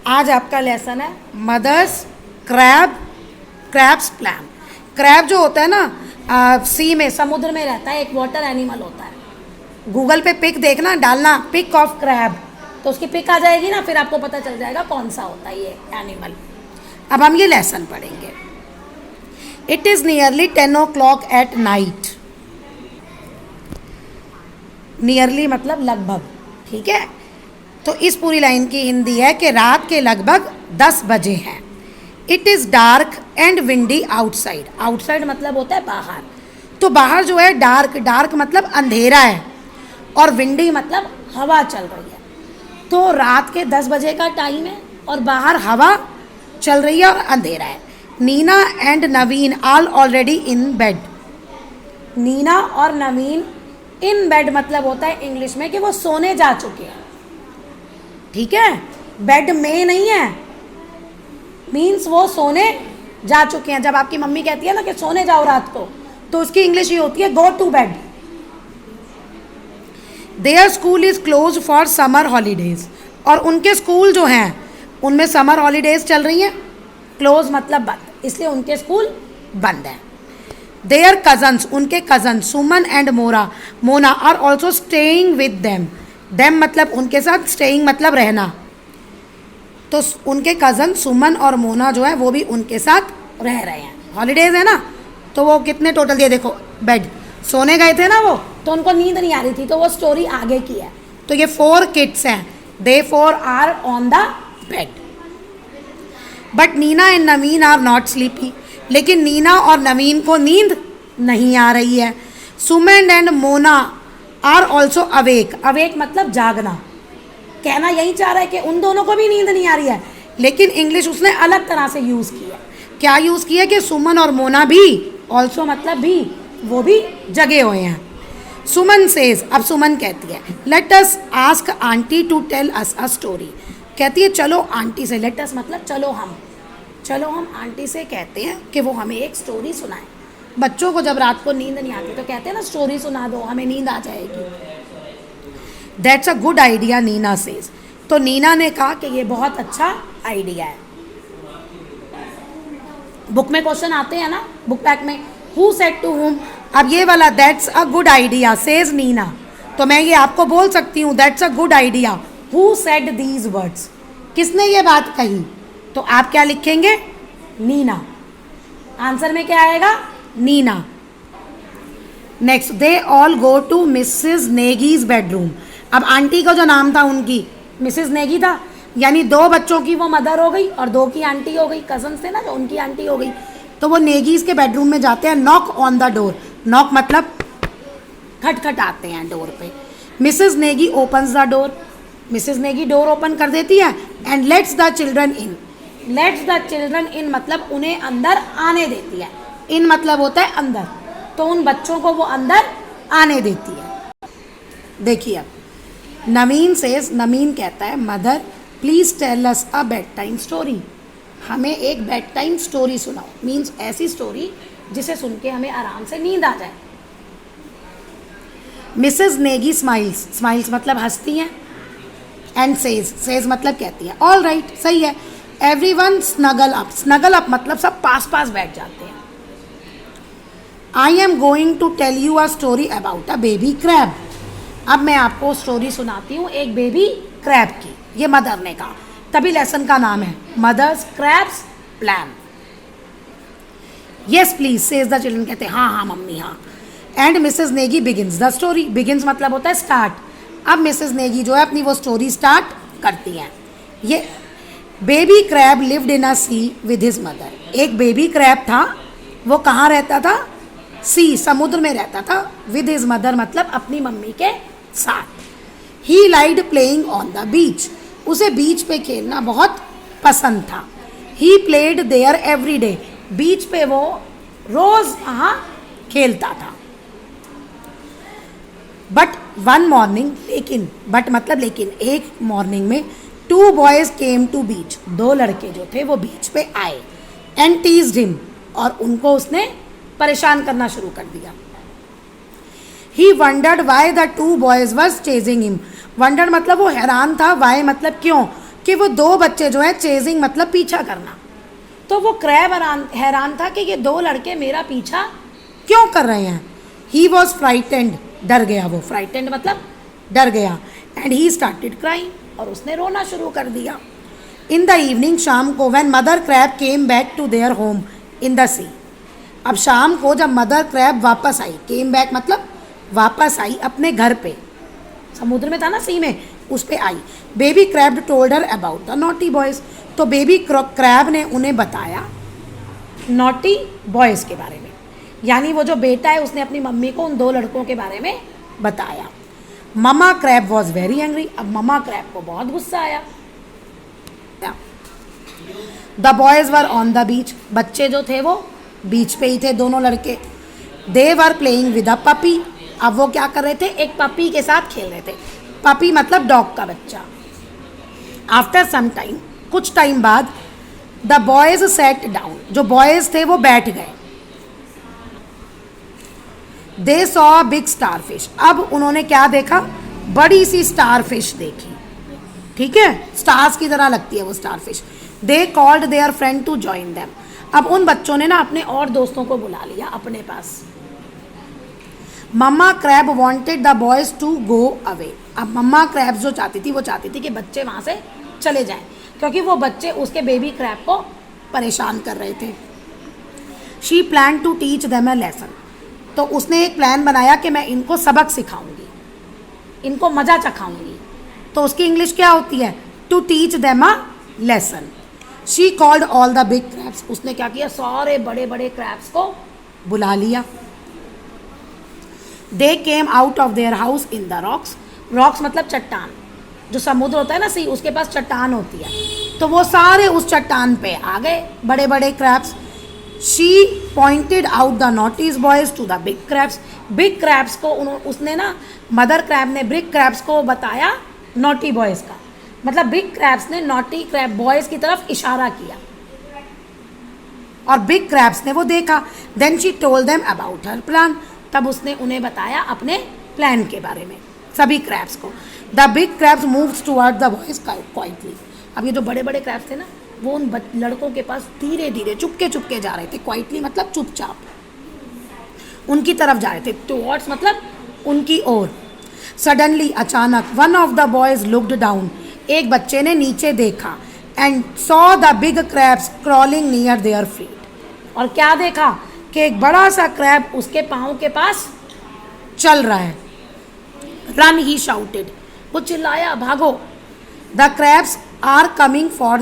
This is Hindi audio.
आज आपका लेसन है मदर्स क्रैब्स प्लान। क्रैब जो होता है ना सी में, समुद्र में रहता है, एक वाटर एनिमल होता है। गूगल पे पिक देखना, डालना पिक ऑफ क्रैब, तो उसकी पिक आ जाएगी ना, फिर आपको पता चल जाएगा कौन सा होता है ये एनिमल। अब हम ये लेसन पढ़ेंगे। It is nearly 10 o'clock at night. Nearly मतलब लगभग, ठीक है। तो इस पूरी लाइन की हिंदी है कि रात के लगभग 10 बजे हैं। It is dark and windy outside. Outside मतलब होता है बाहर, तो बाहर जो है डार्क मतलब अंधेरा है, और विंडी मतलब हवा चल रही है। तो रात के 10 बजे का टाइम है और बाहर हवा चल रही है और अंधेरा है। Neena and Naveen are already in bed. Neena और नवीन इन बेड मतलब होता है इंग्लिश में कि वो सोने जा चुके हैं, ठीक है। बेड में नहीं है, मीन्स वो सोने जा चुके हैं। जब आपकी मम्मी कहती है ना कि सोने जाओ रात को, तो उसकी इंग्लिश ये होती है go to bed. Their school is close for summer holidays. और उनके स्कूल जो हैं उनमें समर हॉलीडेज चल रही हैं। क्लोज मतलब बंद, इसलिए उनके स्कूल बंद हैं। देयर कजन्स, उनके cousin Suman and Mona are also staying with them. Them मतलब उनके साथ, स्टेइंग मतलब रहना। तो उनके कज़न सुमन और मोना जो है वो भी उनके साथ रह रहे हैं। हॉलीडेज है ना, तो वो कितने टोटल दिए देखो, बेड सोने गए थे ना वो, तो उनको नींद नहीं आ रही थी, तो वो स्टोरी आगे की है। तो ये 4 किड्स हैं, they 4 are on the bed. But Neena and Naveen are not sleepy. लेकिन नीना और नवीन को नींद नहीं आ रही है। Suman and Mona are also awake. Awake मतलब जागना। कहना यही चाह रहा है कि उन दोनों को भी नींद नहीं आ रही है, लेकिन इंग्लिश उसने अलग तरह से यूज़ की है। क्या यूज़ किया कि सुमन और मोना भी, ऑल्सो मतलब भी, वो भी जगे हुए हैं। सुमन सेज, अब सुमन कहती है let us ask aunty to tell us a story. कहती है चलो आंटी से, लेट अस मतलब चलो हम आंटी से कहते हैं कि वो हमें एक स्टोरी सुनाए। बच्चों को जब रात को नींद नहीं आती तो कहते हैं ना स्टोरी सुना दो, हमें नींद आ जाएगी। That's a good idea, Neena says. तो नीना ने कहा कि ये बहुत अच्छा आइडिया है। बुक में क्वेश्चन आते हैं ना, बुक पैक में, हु सेड टू हुम। अब ये वाला that's a good idea says Neena, तो मैं ये आपको बोल सकती हूँ that's a good idea. Who said these words, किसने ये बात कही, तो आप क्या लिखेंगे, नीना। आंसर में क्या आएगा, Neena. Next, they all go to Mrs Negi's bedroom. अब आंटी का जो नाम था उनकी मिसेज नेगी था, यानी 2 बच्चों की वो मदर हो गई और 2 की आंटी हो गई, कजन थे ना जो, उनकी आंटी हो गई। तो वो नेगीज के बेडरूम में जाते हैं। Knock on the door, knock मतलब खटखटाते हैं डोर पे। Mrs Negi opens the door, Mrs Negi door open कर देती है। And lets the children in, lets the children in मतलब उन्हें अंदर आने देती है। इन मतलब होता है अंदर, तो उन बच्चों को वो अंदर आने देती है। देखिए अब नवीन सेज, नवीन कहता है mother please tell us a bed time story. हमें एक बेड टाइम स्टोरी सुनाओ, मीन्स ऐसी स्टोरी जिसे सुन के हमें आराम से नींद आ जाए। मिसेज नेगी स्माइल्स, स्माइल्स मतलब हंसती हैं। एंड सेज, सेज मतलब कहती है ऑल राइट, सही है। Everyone snuggle up, snuggle up मतलब सब पास पास बैठ जाते हैं। I am going to tell you a story about a baby crab. अब मैं आपको स्टोरी सुनाती हूँ एक बेबी क्रैब की, ये मदर ने कहा, तभी लेसन का नाम है mother's crab's plan. Yes please says the children, कहते हैं हाँ हाँ मम्मी हाँ। And Mrs Negi begins the story, begins मतलब होता है स्टार्ट। अब मिसेज नेगी जो है अपनी वो स्टोरी स्टार्ट करती हैं। ये baby crab lived in a sea with his mother. एक बेबी क्रैब था, वो कहाँ रहता था, सी समुद्र में रहता था। विद हिज मदर मतलब अपनी मम्मी के साथ। He liked playing on the beach, उसे बीच पे खेलना बहुत पसंद था। He played there every day, beach पे वो रोज वहाँ खेलता था। बट वन मॉर्निंग, लेकिन बट मतलब लेकिन, एक मॉर्निंग में 2 बॉयज केम टू बीच, 2 लड़के जो थे वो बीच पे आए। एंड टीज्ड हिम, और उनको उसने परेशान करना शुरू कर दिया। He wondered why the 2 boys was chasing him. Wondered मतलब वो हैरान था, वाई मतलब क्यों, कि वो दो बच्चे जो है चेजिंग मतलब पीछा करना, तो वो क्रैब हैरान था कि ये दो लड़के मेरा पीछा क्यों कर रहे हैं। ही वॉज फ्राइटेंड, डर गया वो, फ्राइटेंड मतलब डर गया। एंड ही स्टार्टेड क्राइंग, और उसने रोना शुरू कर दिया। इन द इवनिंग, शाम को, when mother crab came back to their home in the sea, अब शाम को जब मदर क्रैब वापस आई, केम बैक मतलब वापस आई अपने घर पे, समुद्र में था ना, सी में, उस पे आई। Baby crab told her about the naughty boys, तो बेबी क्रैब ने उन्हें बताया नॉटी बॉयज़ के बारे में, यानी वो जो बेटा है उसने अपनी मम्मी को उन दो लड़कों के बारे में बताया। Mama crab was very angry, अब ममा क्रैब को बहुत गुस्सा आया। The boys were on the बीच, बच्चे जो थे वो बीच पे ही थे, दोनों लड़के। They were playing with a puppy, अब वो क्या कर रहे थे, एक पपी के साथ खेल रहे थे। पपी मतलब डॉग का बच्चा। आफ्टर सम टाइम, कुछ टाइम बाद, द बॉयज़ सेट डाउन, जो बॉयज़ थे वो बैठ गए। They saw big star fish, अब उन्होंने क्या देखा, बड़ी सी स्टार फिश देखी, ठीक है, स्टार्स की तरह लगती है वो star fish. They called their friend to join them, अब उन बच्चों ने ना अपने और दोस्तों को बुला लिया अपने पास। Mama crab wanted the boys to go away, अब मम्मा क्रैब जो चाहती थी वो चाहती थी कि बच्चे वहाँ से चले जाएं, क्योंकि वो बच्चे उसके बेबी क्रैब को परेशान कर रहे थे। She plan to teach them a lesson, तो उसने एक प्लान बनाया कि मैं इनको सबक सिखाऊंगी, इनको मज़ा चखाऊंगी। तो उसकी इंग्लिश क्या होती है, to teach them a lesson. She called all the big crabs, उसने क्या किया, सारे बड़े बड़े क्रैब्स को बुला लिया। They came out of their house in the rocks, rocks मतलब चट्टान, जो समुद्र होता है ना सी, उसके पास चट्टान होती है, तो वो सारे उस चट्टान पे आ गए बड़े बड़े crabs. She pointed out the naughties boys to the big crabs, big crabs को उसने ना, मदर क्रैब ने बिग क्रैब्स को बताया नॉटी बॉयज़ का, मतलब बिग क्रैब्स ने नॉटी क्रैब बॉयज़ की तरफ इशारा किया और बिग क्रैब्स ने वो देखा। Then she told them about her plan, तब उसने उन्हें बताया अपने प्लान के बारे में, सभी क्रैब्स को। The big crabs moves toward the boys quietly, अब ये जो बड़े बड़े क्रैब्स थे ना, वो उन लड़कों के पास धीरे धीरे चुपके चुपके जा रहे थे, क्वाइटली मतलब चुपचाप उनकी तरफ जा रहे थे, टुवर्ड्स मतलब उनकी ओर। सडनली, अचानक, one of the boys looked down, एक बच्चे ने नीचे देखा, and saw the big crabs crawling near their feet, और क्या देखा कि एक बड़ा सा क्रैब उसके पाँव के पास चल रहा है। रन, ही शाउटेड, वो चिल्लाया, भागो। The crabs are coming for